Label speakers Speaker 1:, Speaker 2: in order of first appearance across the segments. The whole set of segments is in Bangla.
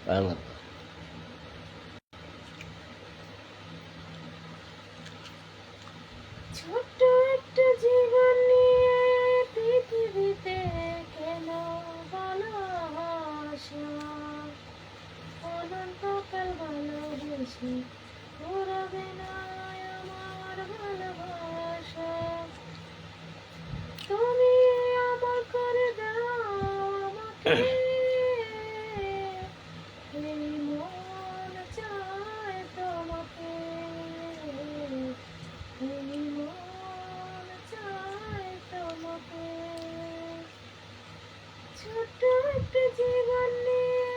Speaker 1: বাংলা
Speaker 2: ছোট্ট একটা জীবন নিয়ে পৃথিবীতে কেন ভালোবাসা অনন্তকাল ভালোবেসে পুরাবে না আমার ভালোবাসা তুমি আমার করে দাও আমাকে এই মন চায় তোমাকে এই মন চায় তোমাকে ছোট্ট একটা জীবন নিয়ে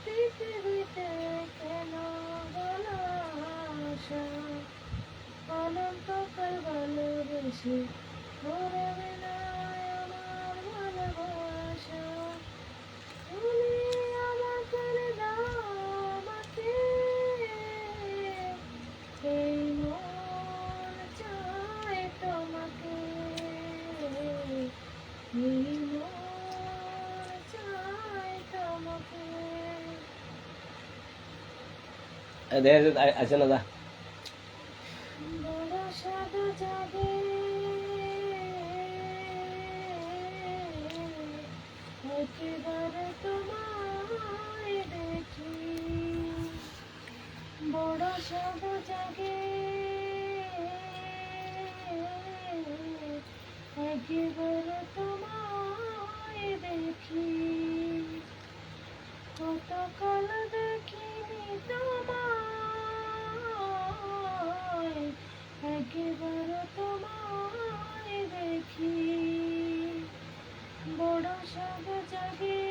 Speaker 2: পৃথিবীতে কেন ভালোবাসা অনন্তকাল ভালোবেসে করবে না আমার ভালোবাসা তুমি আমার করে দাও আমাকে এই মন চায় তোমাকে এই মন চায় তোমাকে
Speaker 1: আছে না দা
Speaker 2: বড় সাদা জাগে একেবারে তোমায় দেখি বড় সাদা জাগে একেবারে তোমায় দেখি কতকাল দেখিনি তোমায় একেবারে তোমায় দেখি বড় সব জাগে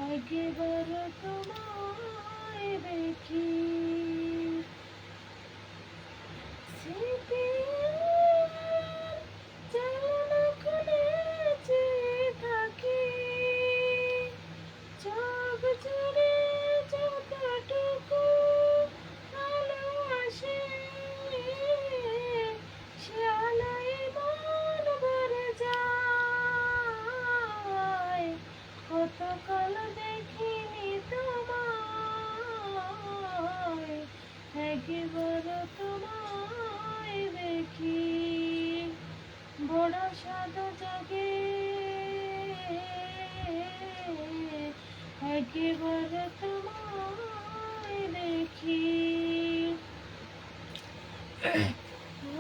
Speaker 2: একেবারে তোমায় দেখি চালনা খুলে চেয়ে থাকি চোখ জুড়ে যতটুকু আলো আসে সে আলোয় মন ভরে যায় কতকাল দেখিনি তোমায় একবার তোমায় দেখি বড় সাদা জাগে একেবারে তোমায় দেখি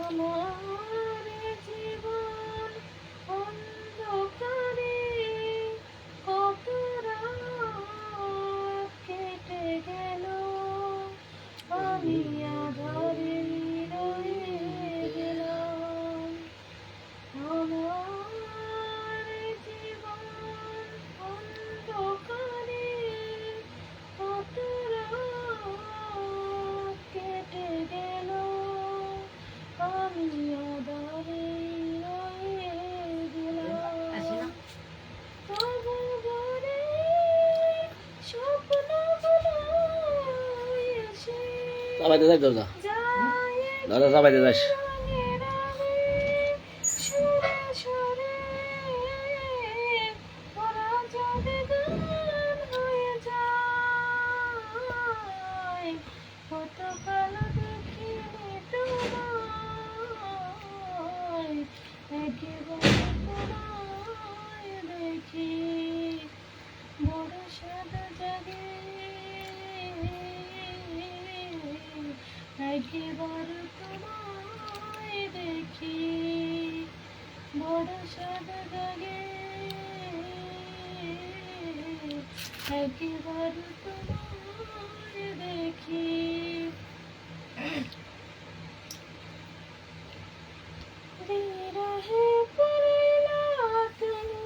Speaker 2: আমার জীবন অন্ধকারে কত রাত কেটে গেল আমি আধারে রয়ে গেলাম আমার জীবন অন্ধকারে কত রাত কেটে গেল আমি আধারে রয়ে গেলাম তবু ভোরে স্বপ্নগুলো এসে
Speaker 1: সবাই দেখ দাদা
Speaker 2: যায়
Speaker 1: দাদা সবাই দেখ
Speaker 2: রঙে রঙে সুরে সুরে ওরা যদি গান হয়ে যায় কতকাল দেখিনি তোমায় একেবারে তোমায় দেখি বড় সাদা জাগে একেবারে তোমায় দেখি বড় সাদা জাগে একেবারে তোমায় দেখি বিরহে পড়লা তুমি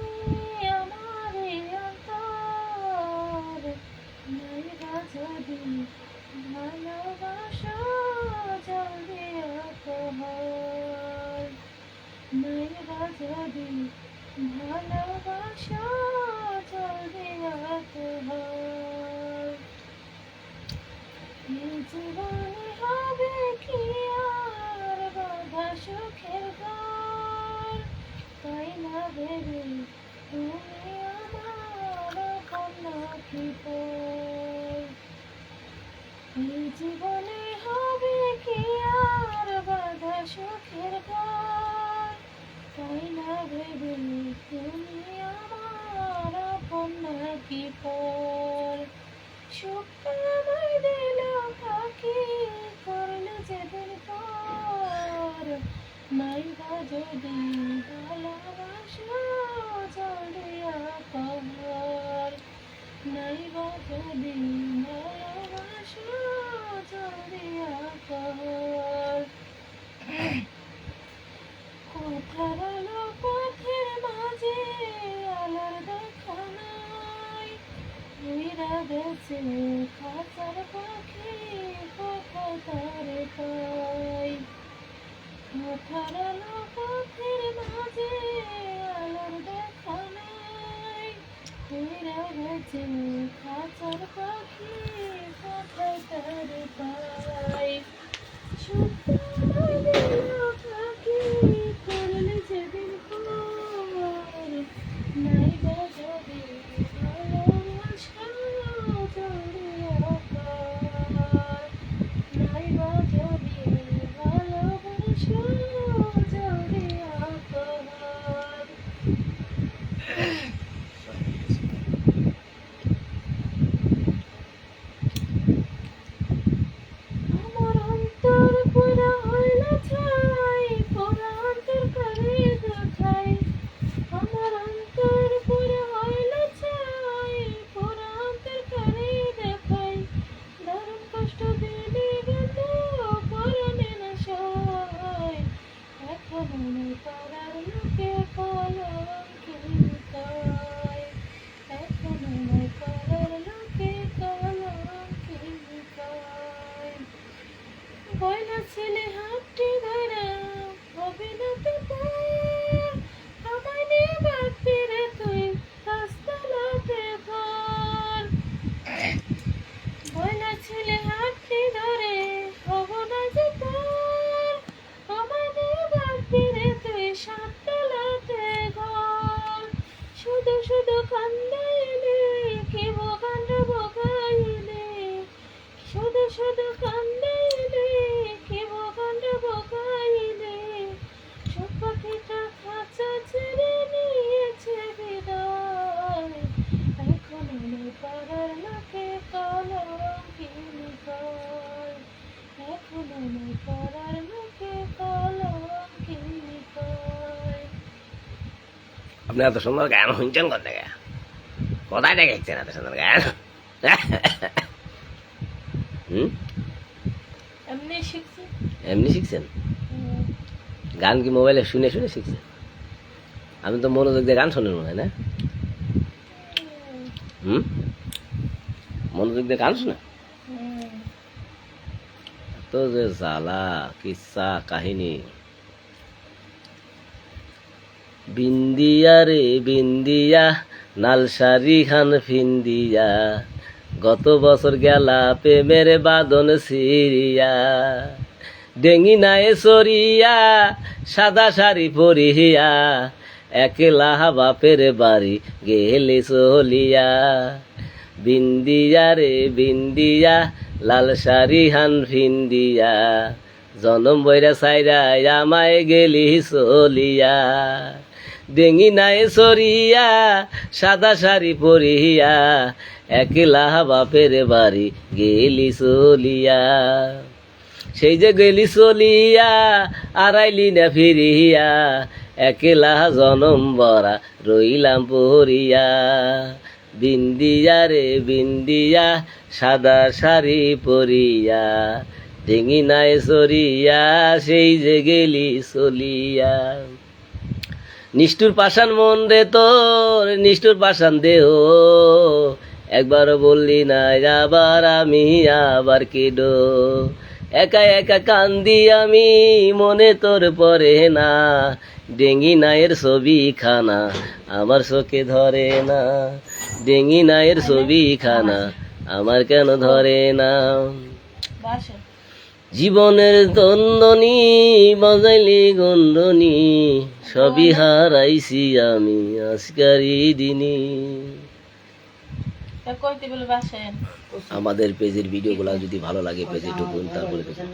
Speaker 2: আমার অন্তর নাই যদি ভালোবাসা জলদি হয় নাই যদি ভালোবাসা জলদি হয় এই জীবনে হবে কি আর বাধা সুখের ঘর তাই না ভেবে তুমি আমার আপন নাকি পর? এই জীবনে হবে কি আর বাঁধা সুখের ঘর? তাই না ভেবে তুমি আমার আপন নাকি পর? সুখটা আমায় দিল ফাঁকি, করলে যেদিন পর। নাই বা যদি ভালোবাসা জল দিয়া কবর, নাই বা যদি ভালোবাসা জল দিয়া কবর। কোথার আলো পথের মাঝে আলোর দেখা নাই, উইরা গেছে খাঁচার পাখি, কোথায় তারে পাই? কোথার আলো পথের মাঝে আলোর দেখা নাই, উইরা গেছে খাঁচার পাখি, কোথায় তারে পাই? সুখটা আমায় দিল ফাঁকি, করলে যেদিন পর। নাই বা যদি ভালোবাসা জড়িয়া পর, নাই বা যদি ভালোবাসা জড়িয়া পর। আমার অন্তর পুরা হইল ছাই, পুরা অন্তর করে দেখাই। আমার অন্তর পুরা হইল ছাই, পুরা অন্তর করে দেখাই। দারুণ কষ্ট দিলি বন্ধু, পরনে না সয়। এখনো নাই পাড়ার লোকে কলঙ্কিনী কয়, এখনো নাই পাড়ার লোকে কলঙ্কিনী কয়। গয়না ছেলে হাতটি ধরা হবে না তো পার, আমায় নিয়ে বাঁধবি রে তুই গাছতলাতে ঘর। গয়না ছেলে হাতটি ধরে হব না যে তোর, আমায় নিয়ে বাঁধবি রে তুই সাততলাতে ঘর। শুধু শুধু কান্দাইলে কি বকান্ড বকাইলে, শুধু শুধু কান্দাইলে কি বকান্ড বকাইলে। সব পাখিটা খাঁচা ছেড়ে নিয়েছে বিদায়, এখনো নেই পাড়ার লোকে কলঙ্কিনী কয়, এখনো নেই পাড়ার লোকে কলঙ্কিনী কয়।
Speaker 1: আপনি এত সুন্দর গান শুনছেন কোথা থেকে? কোথায় দেখেছেন এত সুন্দর গান? হুম,
Speaker 2: এমনি শিখছি।
Speaker 1: এমনি শিখছেন? গান কি মোবাইলে শুনে শুনে শিখছেন? আমি তো মনোযোগ দিয়ে গান শোনেন মনে হয় না? হুম, মনোযোগ দিয়ে গান শোনে তো যে জ্বালা কিচ্ছা কাহিনী। বিন্দিয়া রে বিন্দিয়া, নালসারি খান ফিন্দিয়া, গত বছর গেলা প্রেমের বাদন সিরিয়া। ডেঙ্গি নায়ে সরিয়া, সাদা শাড়ি পরিয়া, একলা বাপের বাড়ি গেলে চলিয়া। বিন্দিয়া রে বিন্দিয়া, লাল শাড়ি হান ফিন্দিয়া, জনম বৈরা সাইরা আমায় গেলি চলিয়া। ডেঙ্গি নাই সরিয়া, সাদা শাড়ি পরিয়া, একলা বাপের বাড়ি গেলি চলিয়া। সেই যে গেলি চলিয়া, আড়াইলি না ফিরিয়া, একলা জনম বরা রইলাম পরিয়া। বিন্দিয়া রে বিন্দিয়া, সাদা শাড়ি পরিয়া, ডেঙ্গি নাই সরিয়া, সেই যে গেলি চলিয়া। নিষ্ঠুর পাষাণ মন রে তোর, নিষ্ঠুর পাষাণ দেহ, একবার বললি না আবার আমি আবার কেডো। একা একা কান্দি আমি, মনে তোর পড়ে না, ডেঙ্গি নায়ের ছবি খানা আমার চোখে ধরে না। ডেঙ্গি নায়ের ছবি খানা আমার কেন ধরে না।
Speaker 2: বাসা
Speaker 1: জীবনের দ্বন্দ্বনি বাজাইলি গন্ধনি, সবই হারাইছি আমি আজকারি দিনী।
Speaker 2: তা কইতে বলে বাসায় আন।
Speaker 1: আমাদের পেজের ভিডিওগুলো যদি ভালো লাগে পেজে ঢুকুন, তারপরে দেখুন।